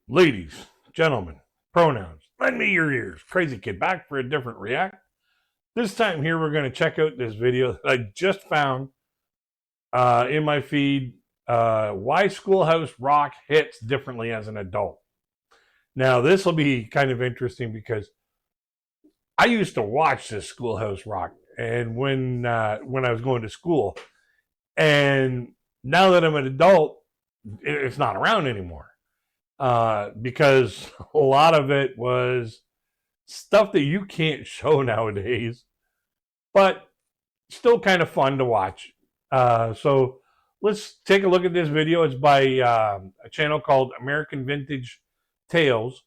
Ladies, gentlemen, pronouns, lend me your ears. Crazy Kid back for a different react. This time here, we're going to check out this video that I just found in my feed. Why Schoolhouse Rock hits differently as an adult. Now, this will be kind of interesting because I used to watch this Schoolhouse Rock, and when I was going to school, and now that I'm an adult, it's not around anymore. Because a lot of it was stuff that you can't show nowadays, but still kind of fun to watch. So let's take a look at this video. It's by a channel called American Vintage Tales,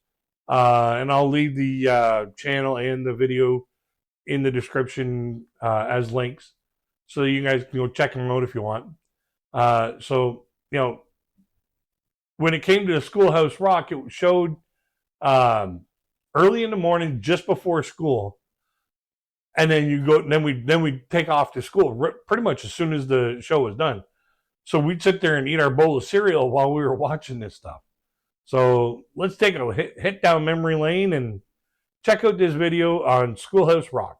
and I'll leave the channel and the video in the description as links, so you guys can go check them out if you want. So when it came to the Schoolhouse Rock, it showed early in the morning, just before school, and then we take off to school pretty much as soon as the show was done. So we'd sit there and eat our bowl of cereal while we were watching this stuff. So let's take a hit down memory lane and check out this video on Schoolhouse Rock.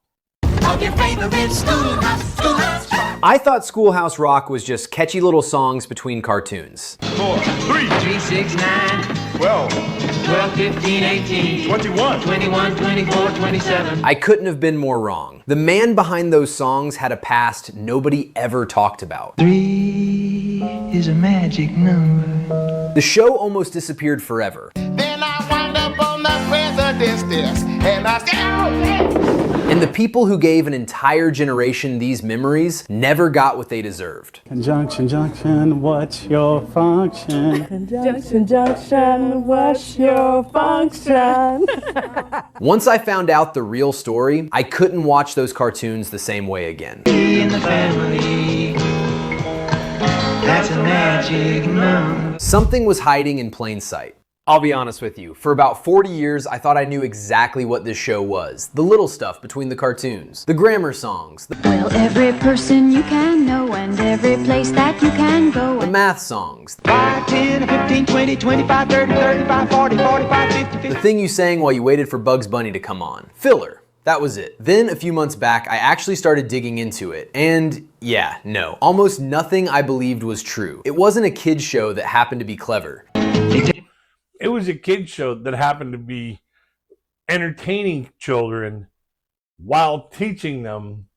I thought Schoolhouse Rock was just catchy little songs between cartoons. 4, 3, 6, 9, 12, 15, 18, 21, 21, 24, 27. I couldn't have been more wrong. The man behind those songs had a past nobody ever talked about. 3 is a magic number. The show almost disappeared forever. Then I wound up on the president's desk, and I said, And the people who gave an entire generation these memories never got what they deserved. Conjunction, junction, what's your function? Conjunction, junction, what's your function? Once I found out the real story, I couldn't watch those cartoons the same way again. In the family, that's a magic number. Something was hiding in plain sight. I'll be honest with you, for about 40 years, I thought I knew exactly what this show was. The little stuff between the cartoons, the grammar songs, Well, every person you can know and every place that you can go. the math songs, 5, 10, 15, 20, 25, 30, 35, 40, 45, 50, 50. the thing you sang while you waited for Bugs Bunny to come on. Filler. That was it. Then, a few months back, I actually started digging into it, and yeah, no. Almost nothing I believed was true. It wasn't a kid's show that happened to be clever. It was a kid's show that happened to be entertaining children while teaching them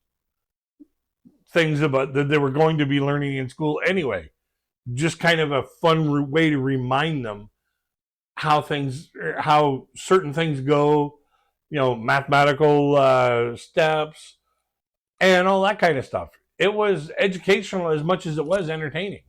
things about that they were going to be learning in school anyway. Just kind of a fun way to remind them how certain things go, mathematical steps and all that kind of stuff. It was educational as much as it was entertaining.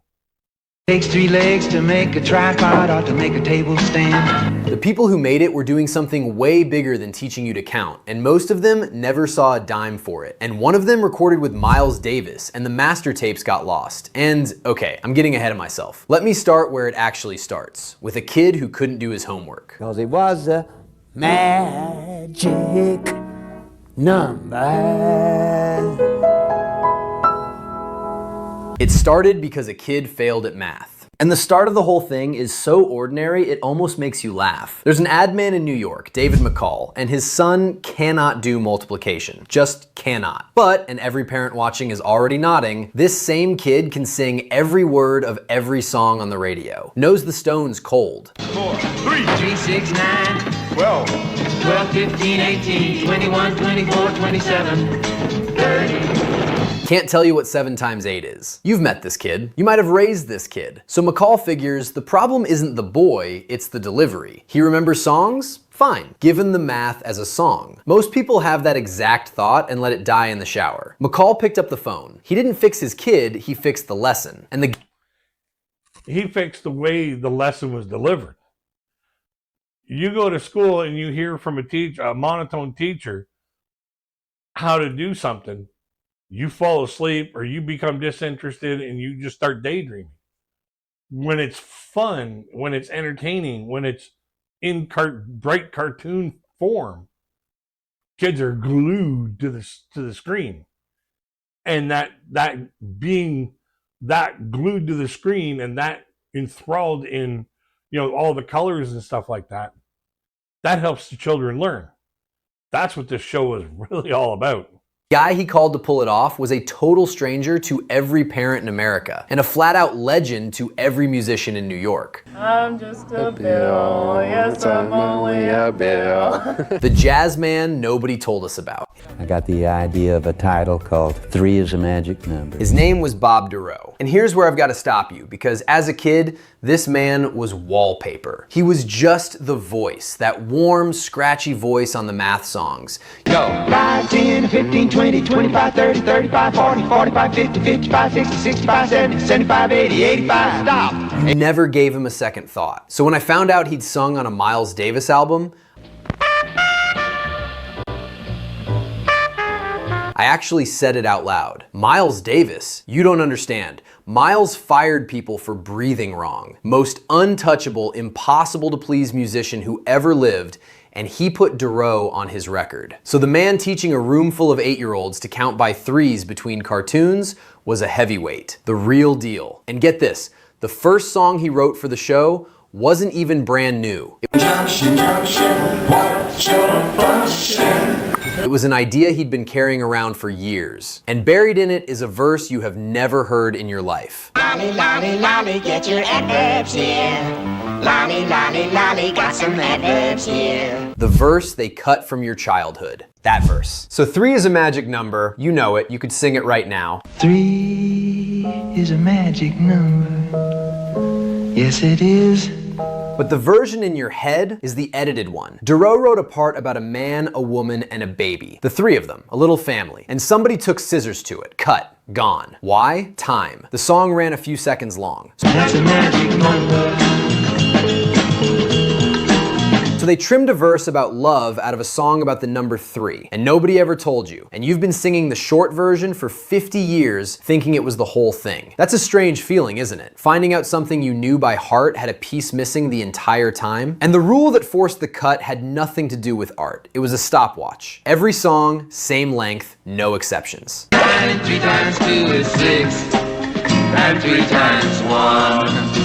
Takes 3 legs to make a tripod or to make a table stand. The people who made it were doing something way bigger than teaching you to count, and most of them never saw a dime for it. And one of them recorded with Miles Davis, and the master tapes got lost. And okay, I'm getting ahead of myself. Let me start where it actually starts, with a kid who couldn't do his homework. Cause it was a magic number. It started because a kid failed at math. And the start of the whole thing is so ordinary, it almost makes you laugh. There's an ad man in New York, David McCall, and his son cannot do multiplication. Just cannot. But, and every parent watching is already nodding, this same kid can sing every word of every song on the radio. Knows the Stones cold. 4, 3, 6, 9, 12, 15, 18, 21, 24, 27, 30. Can't tell you what 7 times 8 is. You've met this kid. You might have raised this kid. So McCall figures the problem isn't the boy, it's the delivery. He remembers songs? Fine. Give him the math as a song. Most people have that exact thought and let it die in the shower. McCall picked up the phone. He didn't fix his kid, he fixed the lesson. And He fixed the way the lesson was delivered. You go to school and you hear from a monotone teacher, how to do something. You fall asleep or you become disinterested and you just start daydreaming. When it's fun, when it's entertaining, when it's in bright cartoon form, kids are glued to the screen. And that being that glued to the screen and that enthralled in all the colors and stuff like that. That helps the children learn. That's what this show was really all about. The guy he called to pull it off was a total stranger to every parent in America and a flat-out legend to every musician in New York. I'm just a bill, yes, I'm only a bill. The jazz man nobody told us about. I got the idea of a title called 3 is a Magic Number. His name was Bob Dorough. And here's where I've got to stop you, because as a kid, this man was wallpaper. He was just the voice, that warm, scratchy voice on the math songs. Go. 5, 10, 15, 20, 25, 30, 35, 40, 45, 50, 55, 60, 65, 70, 75, 80, 85. Stop. You never gave him a second thought. So when I found out he'd sung on a Miles Davis album, I actually said it out loud. Miles Davis? You don't understand. Miles fired people for breathing wrong. Most untouchable, impossible to please musician who ever lived, and he put Dorough on his record. So the man teaching a room full of 8-year-olds to count by 3s between cartoons was a heavyweight, the real deal. And get this, the first song he wrote for the show wasn't even brand new. It was an idea he'd been carrying around for years. And buried in it is a verse you have never heard in your life. Lolly, lolly, lolly, get your adverbs here. Lolly, lolly, lolly, got some adverbs here. The verse they cut from your childhood. That verse. So 3 is a magic number. You know it. You could sing it right now. 3 is a magic number. Yes, it is. But the version in your head is the edited one. Dorough wrote a part about a man, a woman, and a baby. The 3 of them, a little family. And somebody took scissors to it. Cut. Gone. Why? Time. The song ran a few seconds long. That's a magic number. So they trimmed a verse about love out of a song about the number 3, and nobody ever told you. And you've been singing the short version for 50 years thinking it was the whole thing. That's a strange feeling, isn't it? Finding out something you knew by heart had a piece missing the entire time. And the rule that forced the cut had nothing to do with art. It was a stopwatch. Every song, same length, no exceptions. 9 3 times 2 is 6. And 3 times 1.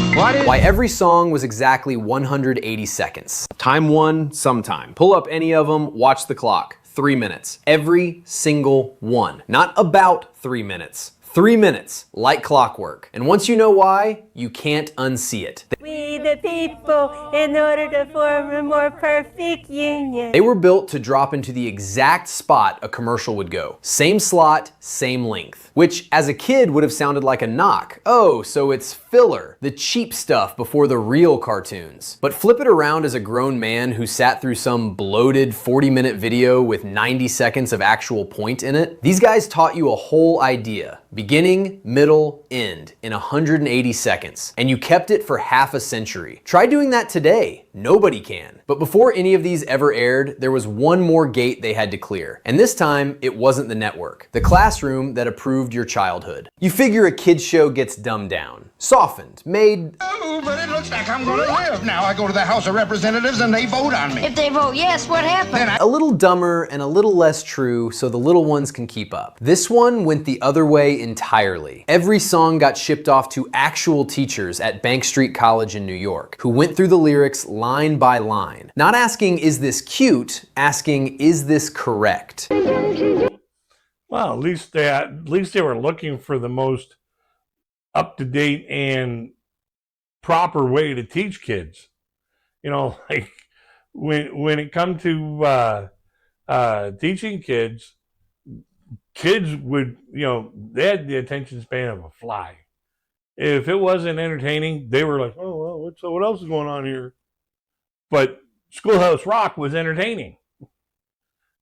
Why every song was exactly 180 seconds. Time 1, sometime. Pull up any of them, watch the clock. 3 minutes. Every single one. Not about 3 minutes. 3 minutes, like clockwork. And once you know why, you can't unsee it. We the people, in order to form a more perfect union. They were built to drop into the exact spot a commercial would go. Same slot, same length. Which, as a kid, would have sounded like a knock. Oh, so it's filler, the cheap stuff before the real cartoons. But flip it around as a grown man who sat through some bloated 40-minute video with 90 seconds of actual point in it. These guys taught you a whole idea. Beginning, middle, end in 180 seconds. And you kept it for half a century. Try doing that today. Nobody can. But before any of these ever aired, there was one more gate they had to clear. And this time, it wasn't the network. The classroom that approved your childhood. You figure a kid's show gets dumbed down. Softened, made... Oh, but it looks like I'm gonna live. Now I go to the House of Representatives and they vote on me. If they vote yes, what happens? a little dumber and a little less true so the little ones can keep up. This one went the other way entirely. Every song got shipped off to actual teachers at Bank Street College in New York, who went through the lyrics line by line. Not asking, is this cute? Asking, is this correct? Well, at least they were looking for the most up-to-date and proper way to teach kids. Like when it comes to teaching kids would, they had the attention span of a fly. If it wasn't entertaining, they were like, oh, well, what else is going on here? But Schoolhouse Rock was entertaining.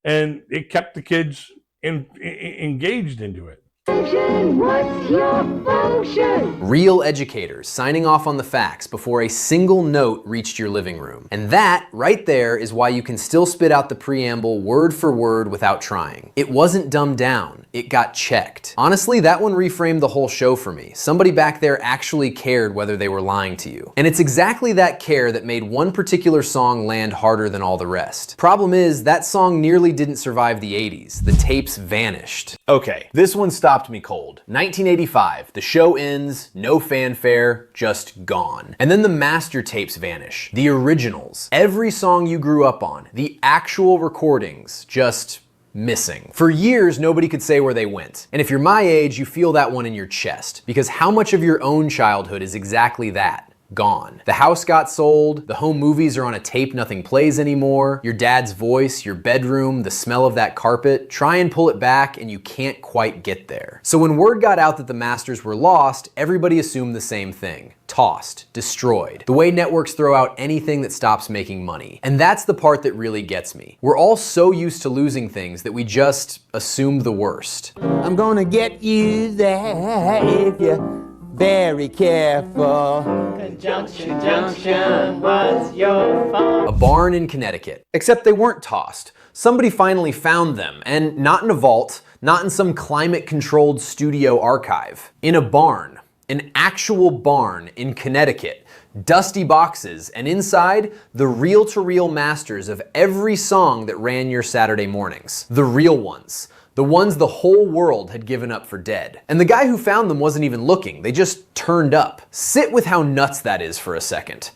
And it kept the kids engaged into it. What's your function? Real educators signing off on the facts before a single note reached your living room. And that, right there, is why you can still spit out the preamble word for word without trying. It wasn't dumbed down, it got checked. Honestly, that one reframed the whole show for me. Somebody back there actually cared whether they were lying to you. And it's exactly that care that made one particular song land harder than all the rest. Problem is, that song nearly didn't survive the 80s. The tapes vanished. Okay, this one stopped stopped me cold. 1985, the show ends, no fanfare, just gone. And then the master tapes vanish. The originals, every song you grew up on, the actual recordings, just missing. For years, nobody could say where they went. And if you're my age, you feel that one in your chest. Because how much of your own childhood is exactly that? Gone. The house got sold, the home movies are on a tape nothing plays anymore, your dad's voice, your bedroom, the smell of that carpet, try and pull it back and you can't quite get there. So when word got out that the masters were lost, everybody assumed the same thing. Tossed, destroyed. The way networks throw out anything that stops making money. And that's the part that really gets me. We're all so used to losing things that we just assume the worst. I'm gonna get you there if you're very careful. Conjunction, junction, what's your phone? A barn in Connecticut. Except they weren't tossed. Somebody finally found them, and not in a vault, not in some climate-controlled studio archive. In a barn. An actual barn in Connecticut. Dusty boxes, and inside, the reel-to-reel masters of every song that ran your Saturday mornings. The real ones. The ones the whole world had given up for dead. And the guy who found them wasn't even looking, they just turned up. Sit with how nuts that is for a second.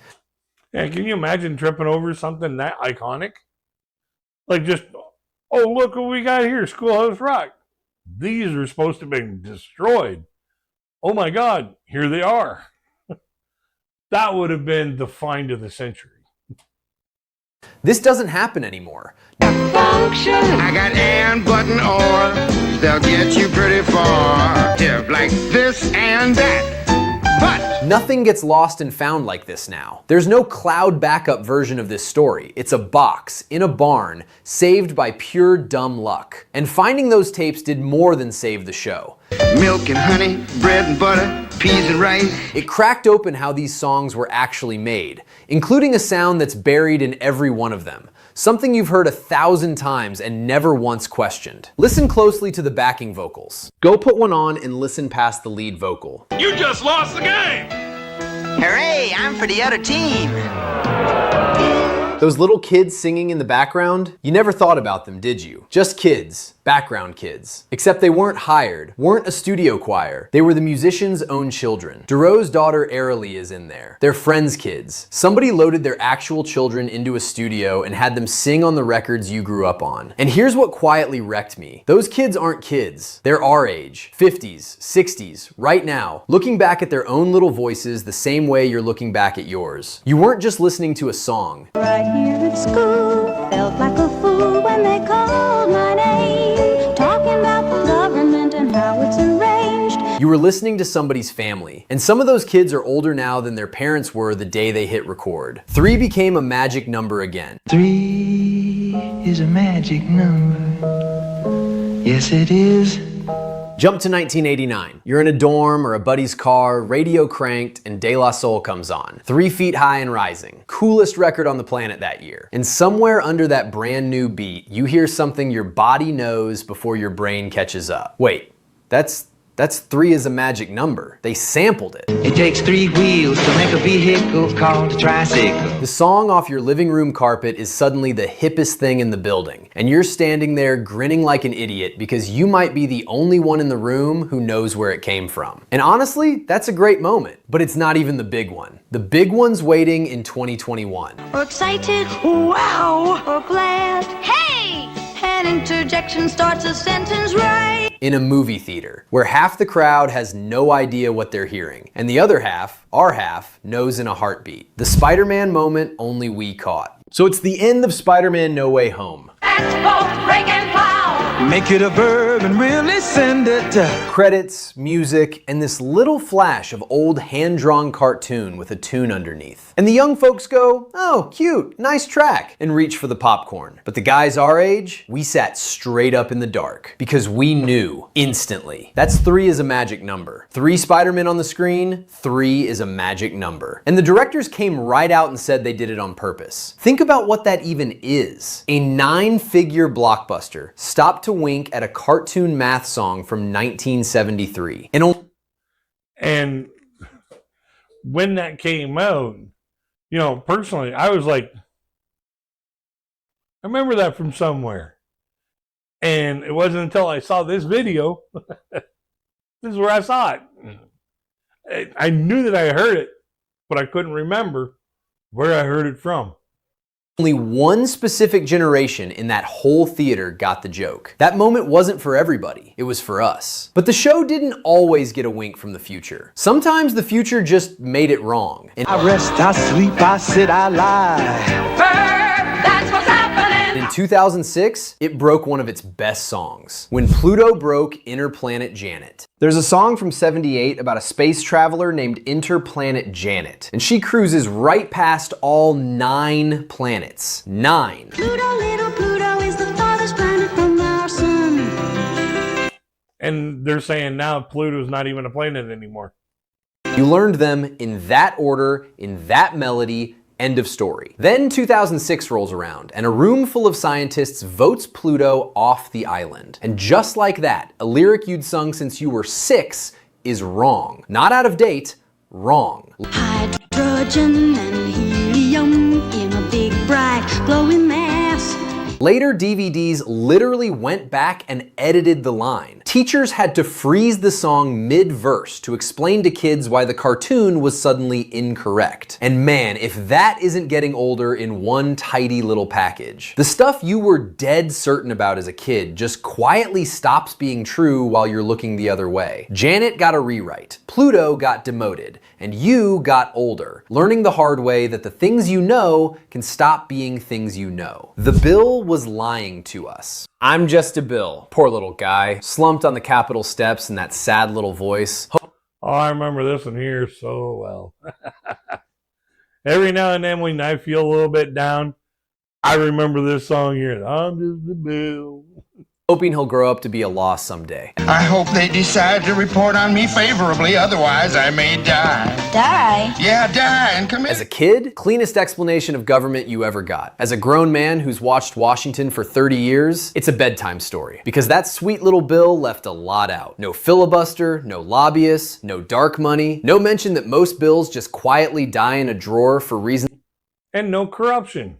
Yeah, can you imagine tripping over something that iconic? Like just, oh, look what we got here, Schoolhouse Rock. These are supposed to be destroyed. Oh my God, here they are. That would have been the find of the century. This doesn't happen anymore. I got and button or they'll get you pretty far. Tip like this and that. But nothing gets lost and found like this now. There's no cloud backup version of this story. It's a box, in a barn, saved by pure dumb luck. And finding those tapes did more than save the show. milk and honey, bread and butter, peas and rice. It cracked open how these songs were actually made, including a sound that's buried in every one of them. Something you've heard 1,000 times and never once questioned. Listen closely to the backing vocals. Go put one on and listen past the lead vocal. You just lost the game! Hooray, I'm for the other team. Those little kids singing in the background, you never thought about them, did you? Just kids, background kids. Except they weren't hired, weren't a studio choir. They were the musician's own children. Duro's daughter Arilee is in there. They're friends' kids. Somebody loaded their actual children into a studio and had them sing on the records you grew up on. And here's what quietly wrecked me. Those kids aren't kids. They're our age, 50s, 60s, right now, looking back at their own little voices the same way you're looking back at yours. You weren't just listening to a song. Right here at school, felt like a fool when they called my name, talking about the government and how it's arranged. You were listening to somebody's family, and some of those kids are older now than their parents were the day they hit record. 3 became a magic number again. 3 is a magic number. Yes, it is. Jump to 1989. You're in a dorm or a buddy's car, radio cranked, and De La Soul comes on. 3 Feet High and Rising. Coolest record on the planet that year. And somewhere under that brand new beat, you hear something your body knows before your brain catches up. Wait, that's 3 is a magic number. They sampled it. It takes 3 wheels to make a vehicle called a tricycle. The song off your living room carpet is suddenly the hippest thing in the building, and you're standing there grinning like an idiot because you might be the only one in the room who knows where it came from. And honestly, that's a great moment, but it's not even the big one. The big one's waiting in 2021. Or excited, wow, or glad, hey! An interjection starts a sentence right. In a movie theater, where half the crowd has no idea what they're hearing, and the other half, our half, knows in a heartbeat. The Spider-Man moment only we caught. So it's the end of Spider-Man No Way Home. Make it a verb and really send it. Credits, music, and this little flash of old hand-drawn cartoon with a tune underneath. And the young folks go, oh, cute, nice track, and reach for the popcorn. But the guys our age, we sat straight up in the dark because we knew instantly. That's 3 is a magic number. 3 Spider-Men on the screen, 3 is a magic number. And the directors came right out and said they did it on purpose. Think about what that even is. A 9-figure blockbuster stopped to wink at a cartoon math song from 1973. And when that came out, you know, personally, I was like, I remember that from somewhere. And it wasn't until I saw this video This is where I saw it. I knew that I heard it, but I couldn't remember where I heard it from. Only one specific generation in that whole theater got the joke. That moment wasn't for everybody, it was for us. But the show didn't always get a wink from the future. Sometimes the future just made it wrong. And I rest, I sleep, I sit, I lie. in 2006, it broke one of its best songs, When Pluto Broke Interplanet Janet. There's a song from '78 about a space traveler named Interplanet Janet, and she cruises right past all 9 planets. 9. Pluto, little Pluto is the farthest planet from our sun. And they're saying now Pluto's not even a planet anymore. You learned them in that order, in that melody. End of story. Then 2006 rolls around, and a room full of scientists votes Pluto off the island. And just like that, a lyric you'd sung since you were 6 is wrong. Not out of date, wrong. Hydrogen and helium in a big bright glowing mass. Later DVDs literally went back and edited the line. Teachers had to freeze the song mid-verse to explain to kids why the cartoon was suddenly incorrect. And man, if that isn't getting older in one tidy little package. The stuff you were dead certain about as a kid just quietly stops being true while you're looking the other way. Janet got a rewrite, Pluto got demoted, and you got older, learning the hard way that the things you know can stop being things you know. The bill was lying to us. I'm just a Bill, poor little guy, slumped on the Capitol steps in that sad little voice. Oh, I remember this one here so well. Every now and then when I feel a little bit down, I remember this song here. I'm just a Bill. Hoping he'll grow up to be a loss someday. I hope they decide to report on me favorably, otherwise I may die. Die? Yeah, die and commit. As a kid, cleanest explanation of government you ever got. As a grown man who's watched Washington for 30 years, it's a bedtime story. Because that sweet little bill left a lot out. No filibuster, no lobbyists, no dark money, no mention that most bills just quietly die in a drawer for reasons And no corruption.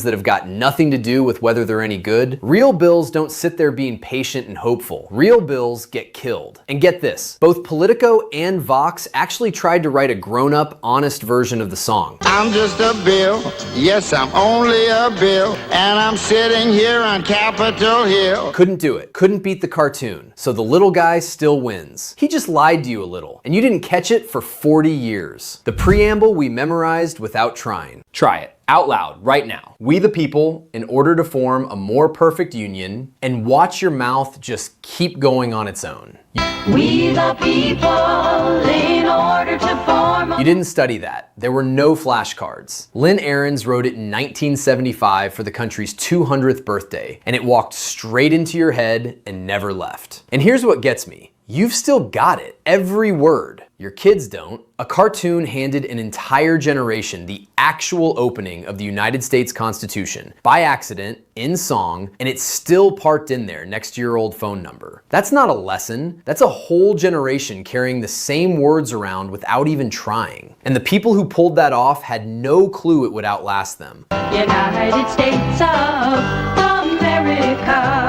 that have got nothing to do with whether they're any good. Real bills don't sit there being patient and hopeful. Real bills get killed. And get this, both Politico and Vox actually tried to write a grown-up, honest version of the song. I'm just a bill. Yes, I'm only a bill. And I'm sitting here on Capitol Hill. Couldn't do it. Couldn't beat the cartoon. So the little guy still wins. He just lied to you a little, and you didn't catch it for 40 years. The preamble we memorized without trying. Try it. Out loud, right now. We the people, in order to form a more perfect union, and watch your mouth just keep going on its own. We the people, in order to form You didn't study that. There were no flashcards. Lynn Ahrens wrote it in 1975 for the country's 200th birthday, and it walked straight into your head and never left. And here's what gets me. You've still got it, every word. Your kids don't. A cartoon handed an entire generation the actual opening of the United States Constitution by accident, in song, and it's still parked in there next to your old phone number. That's not a lesson. That's a whole generation carrying the same words around without even trying. And the people who pulled that off had no clue it would outlast them. United States of America.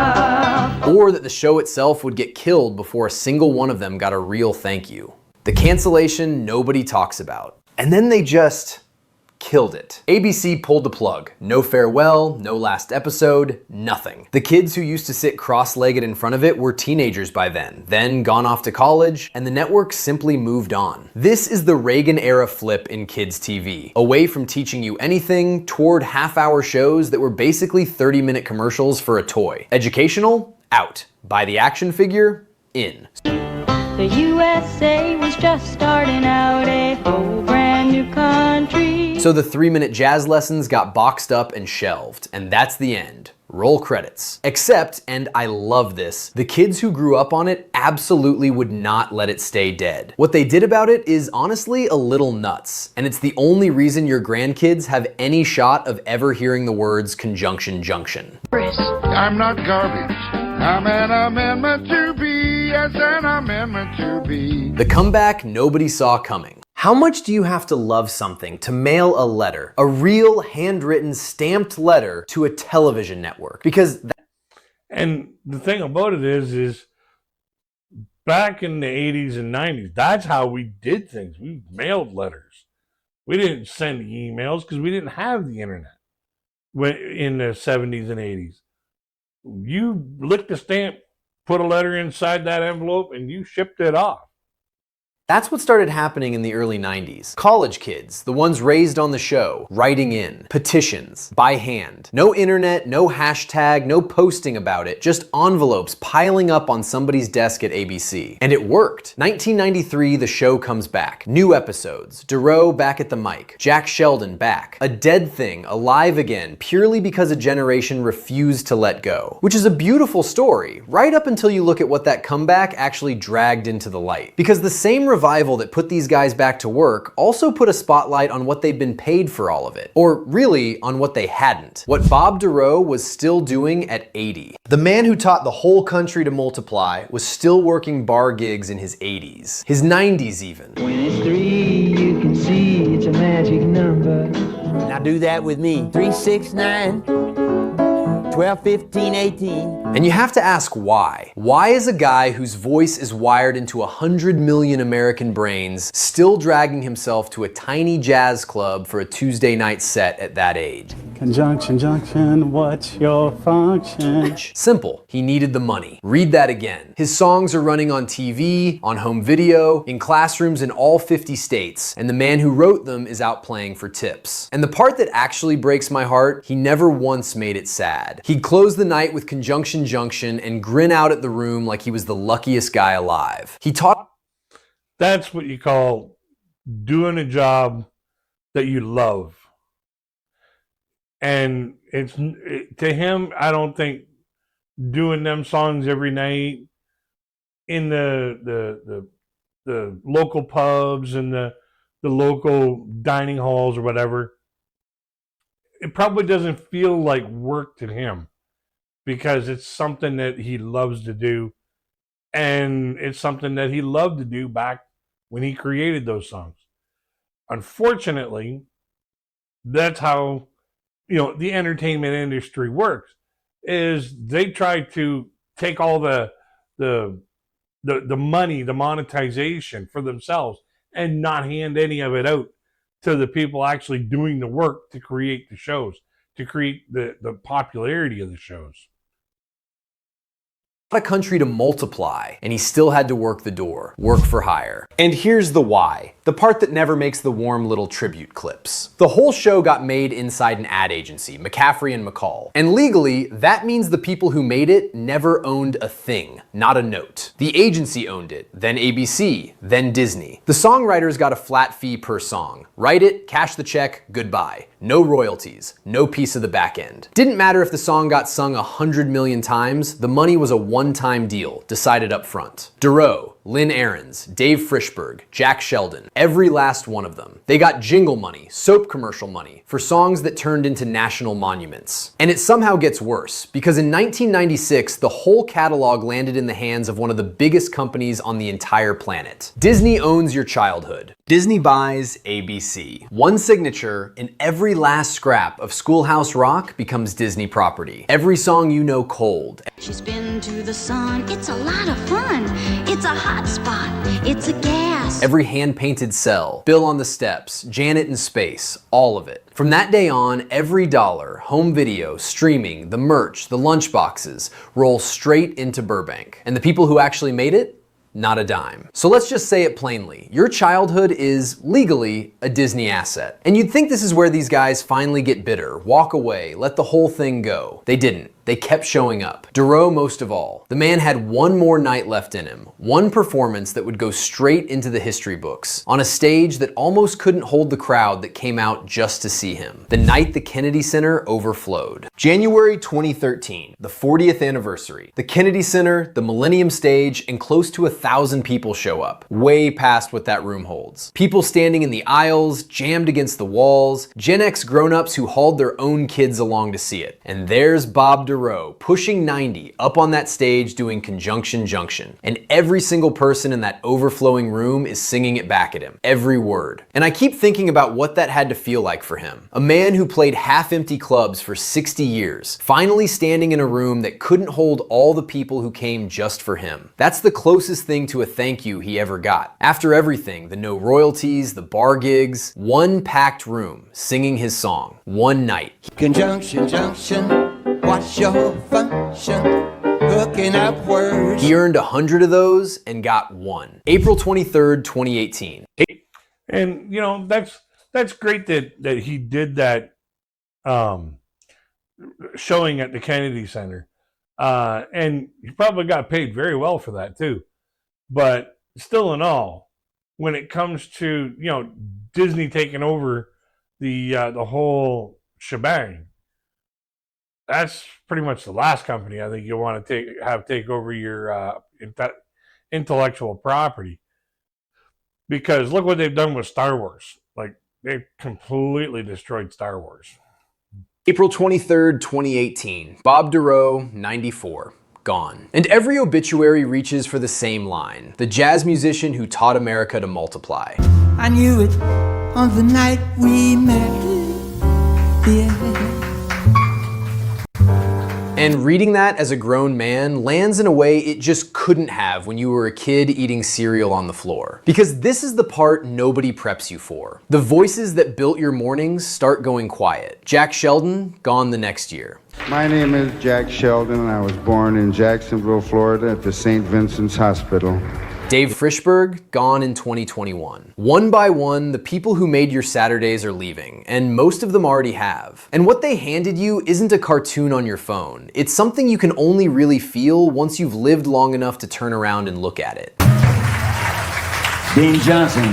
Or that the show itself would get killed before a single one of them got a real thank you. The cancellation nobody talks about. And then they just killed it. ABC pulled the plug. No farewell, no last episode, nothing. The kids who used to sit cross-legged in front of it were teenagers by then gone off to college, and the network simply moved on. This is the Reagan-era flip in kids' TV. Away from teaching you anything, toward half-hour shows that were basically 30-minute commercials for a toy. Educational? Out. Buy the action figure? In. The USA was just starting out, a whole brand new country. So the 3-minute jazz lessons got boxed up and shelved, and that's the end. Roll credits. Except, and I love this, the kids who grew up on it absolutely would not let it stay dead. What they did about it is honestly a little nuts, and it's the only reason your grandkids have any shot of ever hearing the words conjunction junction. I'm not garbage. I'm an amendment to be. Yes, an amendment to be. The comeback nobody saw coming. How much do you have to love something to mail a letter, a real handwritten stamped letter, to a television network? Because And the thing about it is back in the 80s and 90s, that's how we did things. We mailed letters. We didn't send emails because we didn't have the internet in the 70s and 80s. You licked a stamp, put a letter inside that envelope, and you shipped it off. That's what started happening in the early 90s. College kids, the ones raised on the show, writing in, petitions, by hand. No internet, no hashtag, no posting about it, just envelopes piling up on somebody's desk at ABC. And it worked. 1993, the show comes back. New episodes, Duro back at the mic, Jack Sheldon back. A dead thing, alive again, purely because a generation refused to let go. Which is a beautiful story, right up until you look at what that comeback actually dragged into the light. Because the same revival that put these guys back to work also put a spotlight on what they'd been paid for all of it. Or really, on what they hadn't. What Bob Duro was still doing at 80. The man who taught the whole country to multiply was still working bar gigs in his 80s. His 90s even. When it's 3, you can see it's a magic number. Now do that with me. 3, 6, 9, 12, 15, 18. And you have to ask why. Why is a guy whose voice is wired into 100 million American brains still dragging himself to a tiny jazz club for a Tuesday night set at that age? Conjunction, junction, what's your function? Simple. He needed the money. Read that again. His songs are running on TV, on home video, in classrooms in all 50 states, and the man who wrote them is out playing for tips. And the part that actually breaks my heart, he never once made it sad. He'd close the night with Conjunction Junction and grin out at the room like he was the luckiest guy alive. He taught. That's what you call doing a job that you love. And to him, I don't think doing them songs every night in the local pubs and the local dining halls or whatever, it probably doesn't feel like work to him, because it's something that he loves to do, and it's something that he loved to do back when he created those songs. Unfortunately, that's how the entertainment industry works. Is they try to take all the money, the monetization for themselves, and not hand any of it out to the people actually doing the work to create the shows, to create the popularity of the shows. A country to multiply, and he still had to work the door, work for hire. And here's the why, the part that never makes the warm little tribute clips. The whole show got made inside an ad agency, McCaffrey and McCall. And legally, that means the people who made it never owned a thing, not a note. The agency owned it, then ABC, then Disney. The songwriters got a flat fee per song. Write it, cash the check, goodbye. No royalties, no piece of the back end. Didn't matter if the song got sung 100 million times, the money was a one-time deal, decided up front. Duro, Lynn Ahrens, Dave Frischberg, Jack Sheldon, every last one of them. They got jingle money, soap commercial money, for songs that turned into national monuments. And it somehow gets worse, because in 1996, the whole catalog landed in the hands of one of the biggest companies on the entire planet. Disney owns your childhood. Disney buys ABC. One signature, and every last scrap of Schoolhouse Rock becomes Disney property. Every song you know cold. She's been to the sun, it's a lot of fun. It's a hot spot, it's a gas. Every hand-painted cell, Bill on the Steps, Janet in Space, all of it. From that day on, every dollar, home video, streaming, the merch, the lunchboxes, roll straight into Burbank. And the people who actually made it? Not a dime. So let's just say it plainly. Your childhood is, legally, a Disney asset. And you'd think this is where these guys finally get bitter, walk away, let the whole thing go. They didn't. They kept showing up. Duro most of all. The man had one more night left in him. One performance that would go straight into the history books. On a stage that almost couldn't hold the crowd that came out just to see him. The night the Kennedy Center overflowed. January 2013, the 40th anniversary. The Kennedy Center, the Millennium Stage, and close to 1,000 people show up. Way past what that room holds. People standing in the aisles, jammed against the walls. Gen X grown-ups who hauled their own kids along to see it. And there's Bob Duro DeRoe, pushing 90, up on that stage doing Conjunction Junction. And every single person in that overflowing room is singing it back at him, every word. And I keep thinking about what that had to feel like for him. A man who played half-empty clubs for 60 years, finally standing in a room that couldn't hold all the people who came just for him. That's the closest thing to a thank you he ever got. After everything, the no royalties, the bar gigs, one packed room, singing his song, one night. Conjunction, junction, what's your function? Hooking up words. He earned 100 of those and got one. April 23rd, 2018. And you know, that's great that he did that showing at the Kennedy Center. And he probably got paid very well for that too. But still in all, when it comes to, you know, Disney taking over the whole shebang, that's pretty much the last company I think you want to take over your intellectual property. Because look what they've done with Star Wars. Like, they've completely destroyed Star Wars. April 23rd, 2018. Bob DeRoe, 94. Gone. And every obituary reaches for the same line. The jazz musician who taught America to multiply. I knew it on the night we met. Yeah. And reading that as a grown man lands in a way it just couldn't have when you were a kid eating cereal on the floor. Because this is the part nobody preps you for. The voices that built your mornings start going quiet. Jack Sheldon, gone the next year. My name is Jack Sheldon, and I was born in Jacksonville, Florida at the St. Vincent's Hospital. Dave Frischberg, gone in 2021. One by one, the people who made your Saturdays are leaving, and most of them already have. And what they handed you isn't a cartoon on your phone. It's something you can only really feel once you've lived long enough to turn around and look at it. Dean Johnson.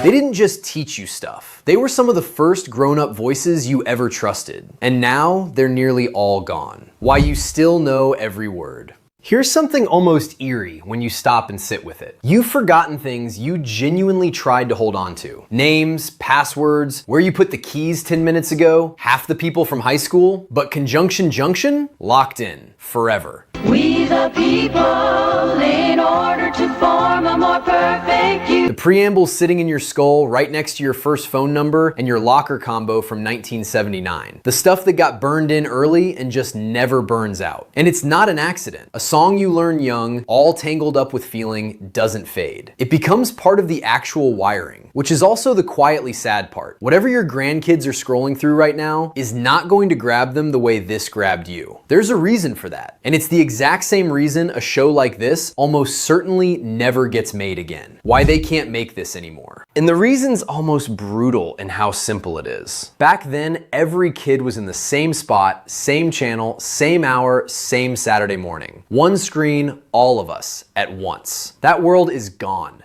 They didn't just teach you stuff. They were some of the first grown-up voices you ever trusted. And now, they're nearly all gone. Why you still know every word. Here's something almost eerie when you stop and sit with it. You've forgotten things you genuinely tried to hold on to. Names, passwords, where you put the keys 10 minutes ago, half the people from high school, but Conjunction Junction? Locked in, forever. We the people, in order to form a more perfect you. The preamble's sitting in your skull right next to your first phone number and your locker combo from 1979. The stuff that got burned in early and just never burns out. And it's not an accident. A song you learn young, all tangled up with feeling, doesn't fade. It becomes part of the actual wiring, which is also the quietly sad part. Whatever your grandkids are scrolling through right now is not going to grab them the way this grabbed you. There's a reason for that. And it's the exact same reason a show like this almost certainly never gets made again. Why they can't make this anymore. And the reason's almost brutal in how simple it is. Back then, every kid was in the same spot, same channel, same hour, same Saturday morning. One screen, all of us, at once. That world is gone.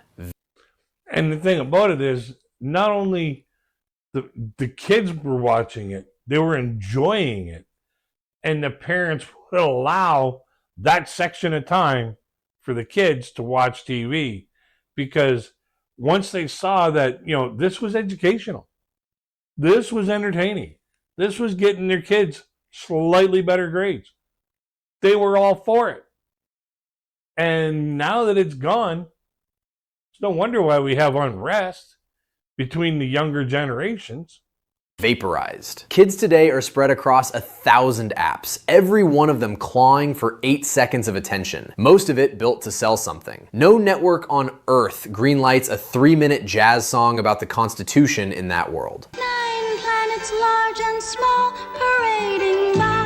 And the thing about it is, not only the kids were watching it, they were enjoying it. And the parents would allow that section of time for the kids to watch TV, because once they saw that, you know, this was educational, this was entertaining, this was getting their kids slightly better grades, they were all for it. And now that it's gone, it's no wonder why we have unrest between the younger generations. Vaporized. Kids today are spread across 1,000 apps, every one of them clawing for 8 seconds of attention, most of it built to sell something. No network on earth greenlights a 3-minute jazz song about the Constitution in that world. 9 planets large and small parading by.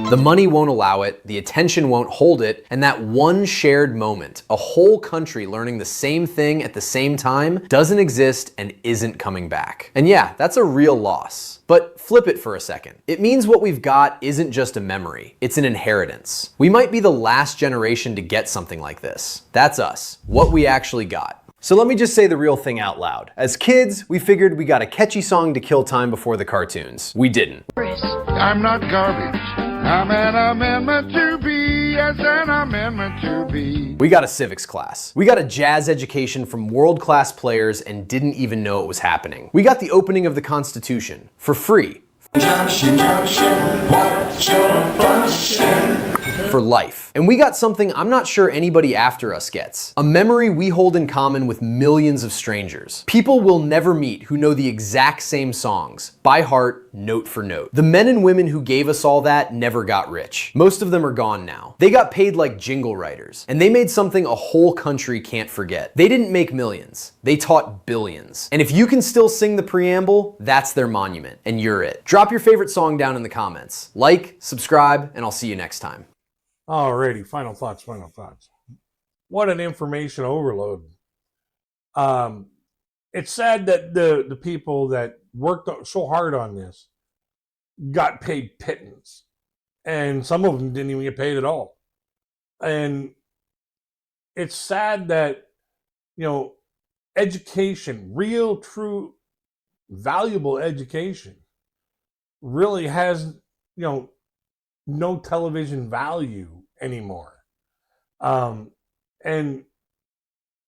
The money won't allow it, the attention won't hold it, and that one shared moment, a whole country learning the same thing at the same time, doesn't exist and isn't coming back. And yeah, that's a real loss. But flip it for a second. It means what we've got isn't just a memory, it's an inheritance. We might be the last generation to get something like this. That's us, what we actually got. So let me just say the real thing out loud. As kids, we figured we got a catchy song to kill time before the cartoons. We didn't. I'm not garbage. I'm an amendment to be, yes, an amendment to be. We got a civics class. We got a jazz education from world-class players and didn't even know it was happening. We got the opening of the Constitution for free. For life. And we got something I'm not sure anybody after us gets. A memory we hold in common with millions of strangers. People we'll never meet who know the exact same songs, by heart, note for note. The men and women who gave us all that never got rich. Most of them are gone now. They got paid like jingle writers, and they made something a whole country can't forget. They didn't make millions, they taught billions. And if you can still sing the preamble, that's their monument, and you're it. Drop your favorite song down in the comments. Like, subscribe, and I'll see you next time. Alrighty, final thoughts. What an information overload. It's sad that the people that worked so hard on this got paid pittance, and some of them didn't even get paid at all. And it's sad that, you know, education, real, true, valuable education, really has, you know, no television value anymore. And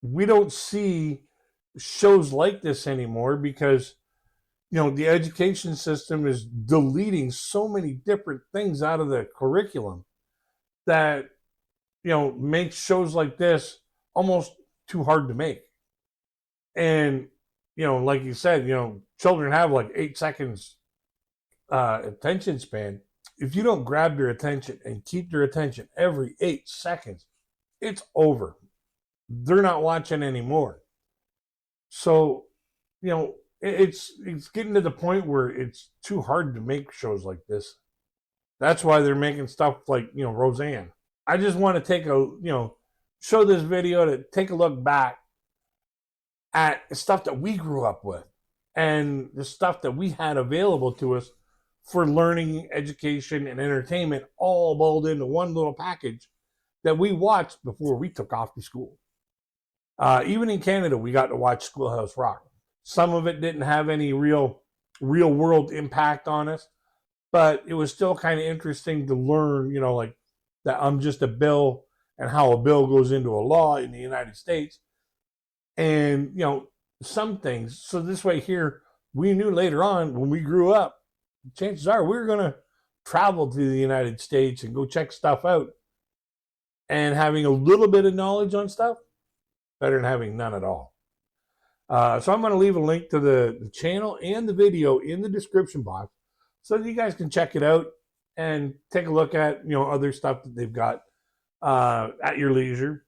we don't see shows like this anymore because, you know, the education system is deleting so many different things out of the curriculum that, you know, makes shows like this almost too hard to make. And, you know, like you said, you know, children have like 8 seconds attention span. If you don't grab their attention and keep their attention every 8 seconds, it's over. They're not watching anymore. So, you know, it's getting to the point where it's too hard to make shows like this. That's why they're making stuff like, you know, Roseanne. I just want to take show this video to take a look back at stuff that we grew up with and the stuff that we had available to us for learning, education, and entertainment, all balled into one little package that we watched before we took off to school. Even in Canada, we got to watch Schoolhouse Rock. Some of it didn't have any real world impact on us, but it was still kind of interesting to learn, you know, like that I'm just a bill and how a bill goes into a law in the United States. And, you know, some things. So this way here, we knew later on when we grew up, chances are we were going to travel to the United States and go check stuff out. And having a little bit of knowledge on stuff, better than having none at all. So I'm going to leave a link to the channel and the video in the description box so that you guys can check it out and take a look at, you know, other stuff that they've got at your leisure.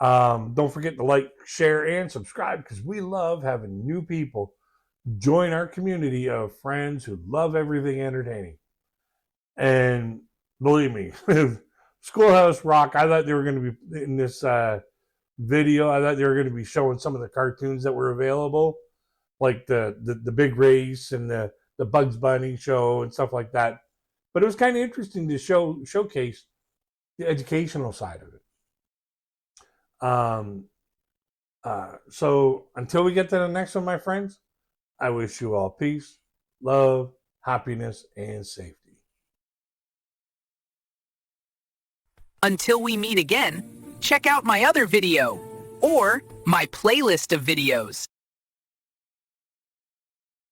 Don't forget to like, share, and subscribe because we love having new people join our community of friends who love everything entertaining. And believe me, Schoolhouse Rock, I thought they were going to be in this video. I thought they were going to be showing some of the cartoons that were available, like the Big Race and the Bugs Bunny show and stuff like that. But it was kind of interesting to showcase the educational side of it. So until we get to the next one, my friends, I wish you all peace, love, happiness, and safety. Until we meet again, check out my other video or my playlist of videos.